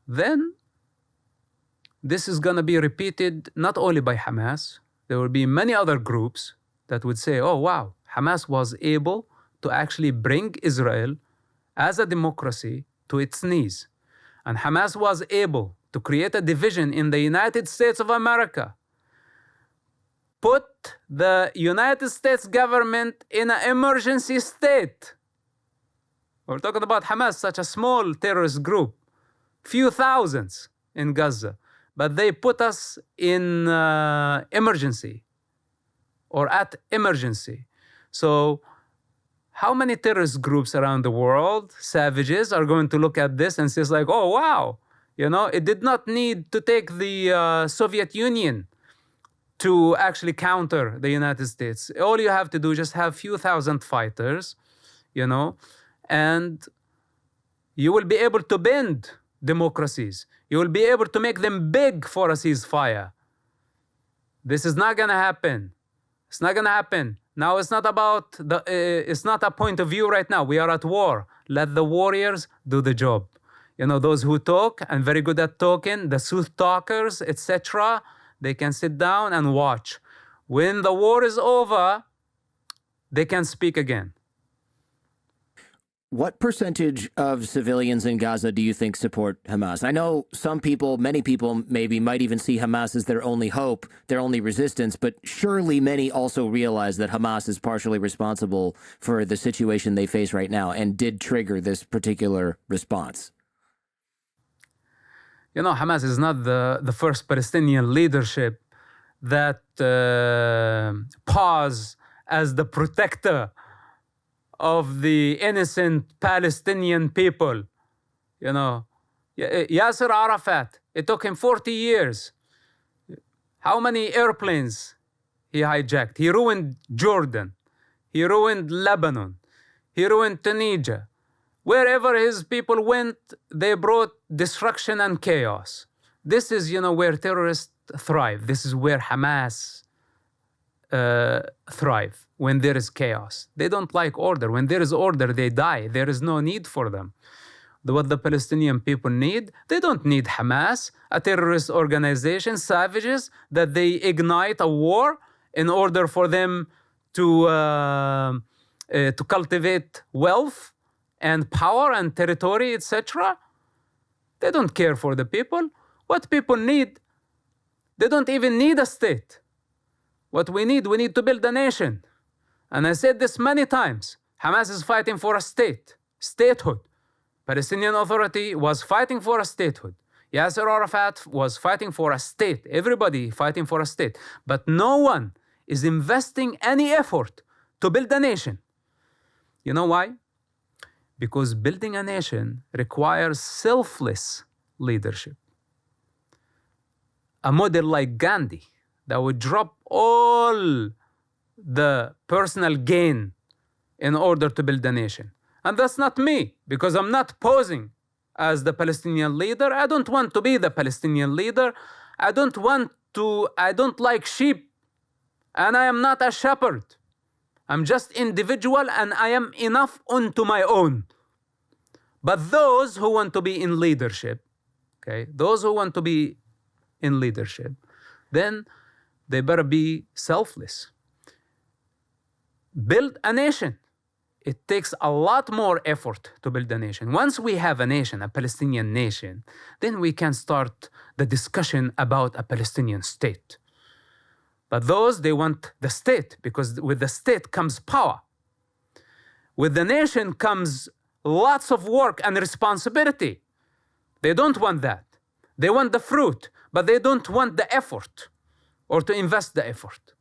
then this is going to be repeated not only by Hamas. There will be many other groups that would say, oh, wow, Hamas was able to actually bring Israel as a democracy to its knees. And Hamas was able to create a division in the United States of America, put the United States government in an emergency state. We're talking about Hamas, such a small terrorist group, few thousands in Gaza. But they put us in emergency or at emergency. So how many terrorist groups around the world, savages, are going to look at this and say, like, oh, wow, it did not need to take the Soviet Union to actually counter the United States. All you have to do is just have a few thousand fighters, and you will be able to bend democracies. You will be able to make them beg for a ceasefire. This is not going to happen. It's not going to happen. Now it's not about it's not a point of view right now. We are at war. Let the warriors do the job. Those who talk and very good at talking, the sooth talkers, etc., they can sit down and watch. When the war is over, they can speak again. What percentage of civilians in Gaza do you think support Hamas? I know some people, many people maybe might even see Hamas as their only hope, their only resistance, but surely many also realize that Hamas is partially responsible for the situation they face right now and did trigger this particular response. Hamas is not the first Palestinian leadership that paused as the protector of the innocent Palestinian people. Yasser Arafat, it took him 40 years. How many airplanes he hijacked? He ruined Jordan. He ruined Lebanon. He ruined Tunisia. Wherever his people went, they brought destruction and chaos. This is, where terrorists thrive. This is where Hamas thrive, when there is chaos. They don't like order. When there is order, they die. There is no need for them. What the Palestinian people need, they don't need Hamas, a terrorist organization, savages, that they ignite a war in order for them to cultivate wealth and power and territory, etc. They don't care for the people. What people need, they don't even need a state. What we need to build a nation. And I said this many times. Hamas is fighting for a statehood. Palestinian Authority was fighting for a statehood. Yasser Arafat was fighting for a state. Everybody fighting for a state. But no one is investing any effort to build a nation. You know why? Because building a nation requires selfless leadership. A model like Gandhi that would drop all the personal gain in order to build a nation. And that's not me, because I'm not posing as the Palestinian leader. I don't want to be the Palestinian leader. I don't like sheep, and I am not a shepherd. I'm just individual, and I am enough unto my own. But those who want to be in leadership, okay, those who want to be in leadership, then they better be selfless. Build a nation. It takes a lot more effort to build a nation. Once we have a nation, a Palestinian nation, then we can start the discussion about a Palestinian state. But those, they want the state, because with the state comes power. With the nation comes lots of work and responsibility. They don't want that. They want the fruit, but they don't want the effort or to invest the effort.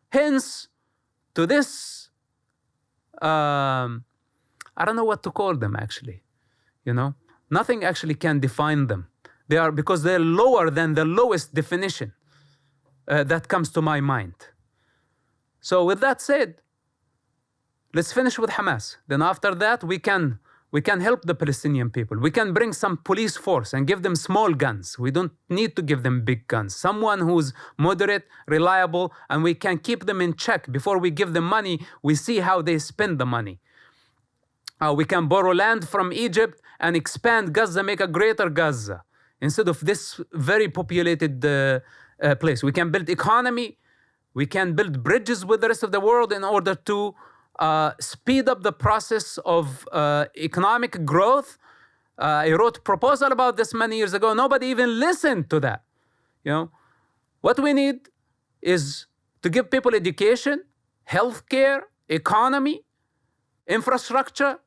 Hence, to this, I don't know what to call them actually. You know, nothing actually can define them. Because they're lower than the lowest definition that comes to my mind. So with that said, let's finish with Hamas. Then after that, we can help the Palestinian people. We can bring some police force and give them small guns. We don't need to give them big guns. Someone who's moderate, reliable, and we can keep them in check. Before we give them money, we see how they spend the money. We can borrow land from Egypt and expand Gaza, make a greater Gaza, instead of this very populated place. We can build economy. We can build bridges with the rest of the world in order to speed up the process of economic growth. I wrote a proposal about this many years ago. Nobody even listened to that. You know, what we need is to give people education, healthcare, economy, infrastructure,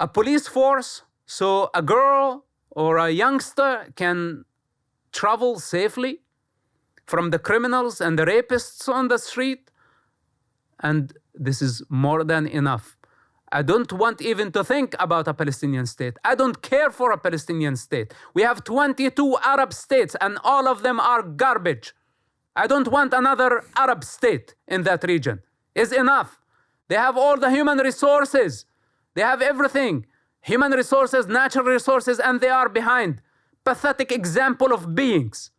a police force, so a girl or a youngster can travel safely from the criminals and the rapists on the street. And this is more than enough. I don't want even to think about a Palestinian state. I don't care for a Palestinian state. We have 22 Arab states, and all of them are garbage. I don't want another Arab state in that region. It's enough. They have all the human resources. They have everything. Human resources, natural resources, and they are behind. Pathetic example of beings.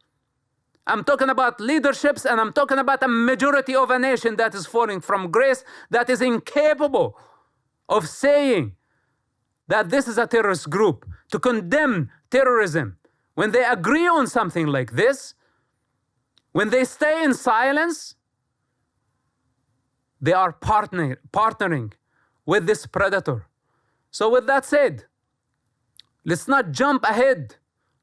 I'm talking about leaderships, and I'm talking about a majority of a nation that is falling from grace, that is incapable of saying that this is a terrorist group, to condemn terrorism. When they agree on something like this, when they stay in silence, they are partnering with this predator. So with that said, let's not jump ahead.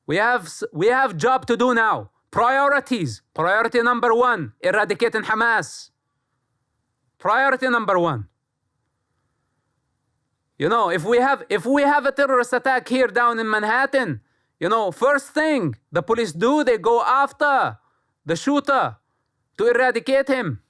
We have job to do now. Priorities. Priority number 1, eradicating Hamas. Priority number 1. You know, if we have a terrorist attack here down in Manhattan, you know, first thing the police do, they go after the shooter to eradicate him.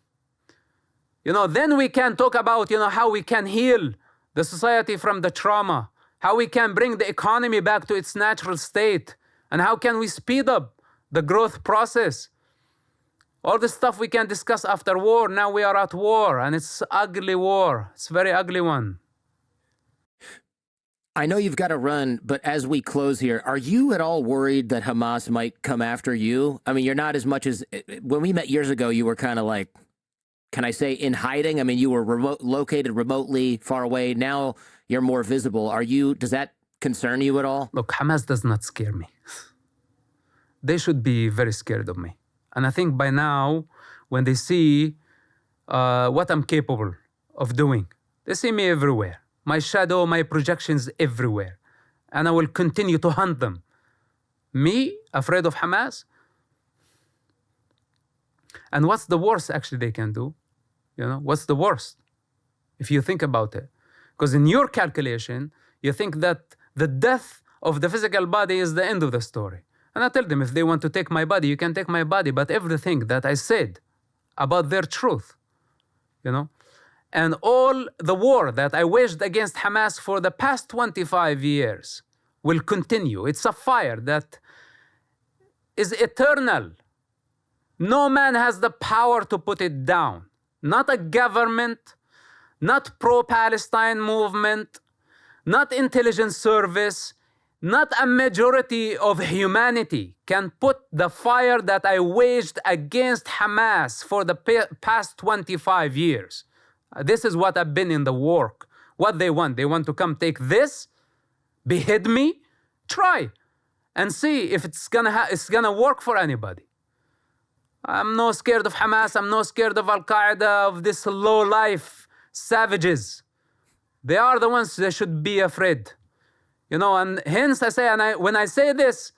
You know, then we can talk about, you know, how we can heal the society from the trauma, how we can bring the economy back to its natural state, and how can we speed up the growth process. All this stuff we can discuss after war. Now we are at war, and it's ugly war. It's a very ugly one. I know you've got to run, but as we close here, are you at all worried that Hamas might come after you? I mean, you're not as much as when we met years ago, you were kind of like, can I say in hiding? I mean, you were located remotely far away. Now you're more visible. Does that concern you at all? Look, Hamas does not scare me. They should be very scared of me. And I think by now, when they see what I'm capable of doing, they see me everywhere. My shadow, my projections everywhere. And I will continue to hunt them Me, afraid of Hamas? And what's the worst actually they can do? What's the worst? If you think about it. Because in your calculation, you think that the death of the physical body is the end of the story. And I tell them, if they want to take my body, you can take my body, but everything that I said about their truth, and all the war that I waged against Hamas for the past 25 years will continue. It's a fire that is eternal. No man has the power to put it down. Not a government, not pro-Palestine movement, not intelligence service, not a majority of humanity can put the fire that I waged against Hamas for the past 25 years. This is what I've been in the work. What they want to come take this, behead me, try, and see if it's gonna work for anybody. I'm not scared of Hamas. I'm not scared of Al-Qaeda, of this low-life savages. They are the ones that should be afraid. And hence I say, when I say this,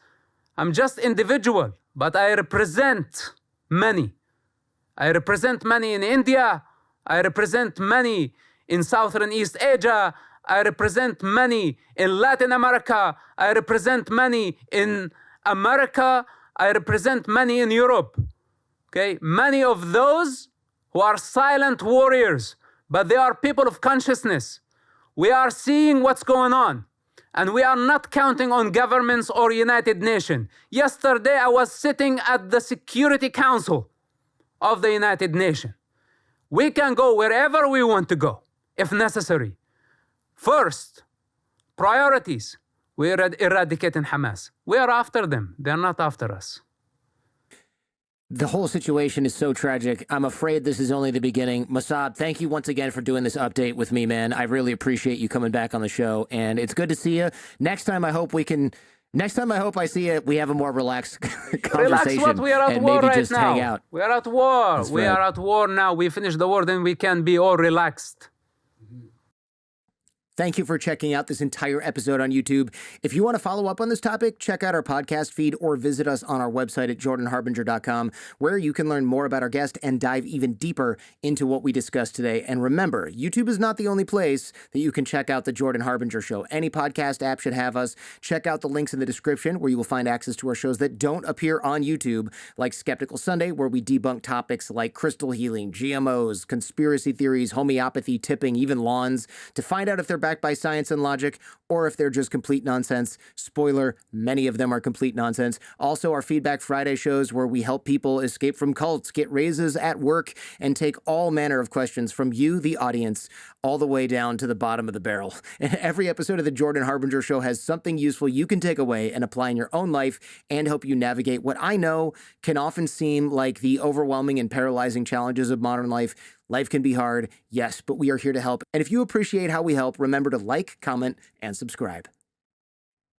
I'm just individual, but I represent many. I represent many in India. I represent many in Southern East Asia. I represent many in Latin America. I represent many in America. I represent many in Europe. Okay, many of those who are silent warriors, but they are people of consciousness. We are seeing what's going on, and we are not counting on governments or United Nations. Yesterday, I was sitting at the Security Council of the United Nations. We can go wherever we want to go, if necessary. First, priorities. We are eradicating Hamas. We are after them. They are not after us. The whole situation is so tragic. I'm afraid this is only the beginning. Mosab, thank you once again for doing this update with me, man. I really appreciate you coming back on the show, and it's good to see you. Next time I hope I see you, we have a more relaxed conversation. Relax what? We are at and war maybe right just now. hang out. We are at war. That's we right. are at war now. We finish the war, then we can be all relaxed. Thank you for checking out this entire episode on YouTube. If you want to follow up on this topic, check out our podcast feed or visit us on our website at jordanharbinger.com, where you can learn more about our guest and dive even deeper into what we discussed today. And remember, YouTube is not the only place that you can check out The Jordan Harbinger Show. Any podcast app should have us. Check out the links in the description where you will find access to our shows that don't appear on YouTube, like Skeptical Sunday, where we debunk topics like crystal healing, GMOs, conspiracy theories, homeopathy, tipping, even lawns, to find out if they're backed by science and logic, or if they're just complete nonsense. Spoiler, many of them are complete nonsense. Also, our Feedback Friday shows where we help people escape from cults, get raises at work, and take all manner of questions from you, the audience, all the way down to the bottom of the barrel. And every episode of The Jordan Harbinger Show has something useful you can take away and apply in your own life and help you navigate what I know can often seem like the overwhelming and paralyzing challenges of modern life. Life can be hard, yes, but we are here to help. And if you appreciate how we help, remember to like, comment, and subscribe.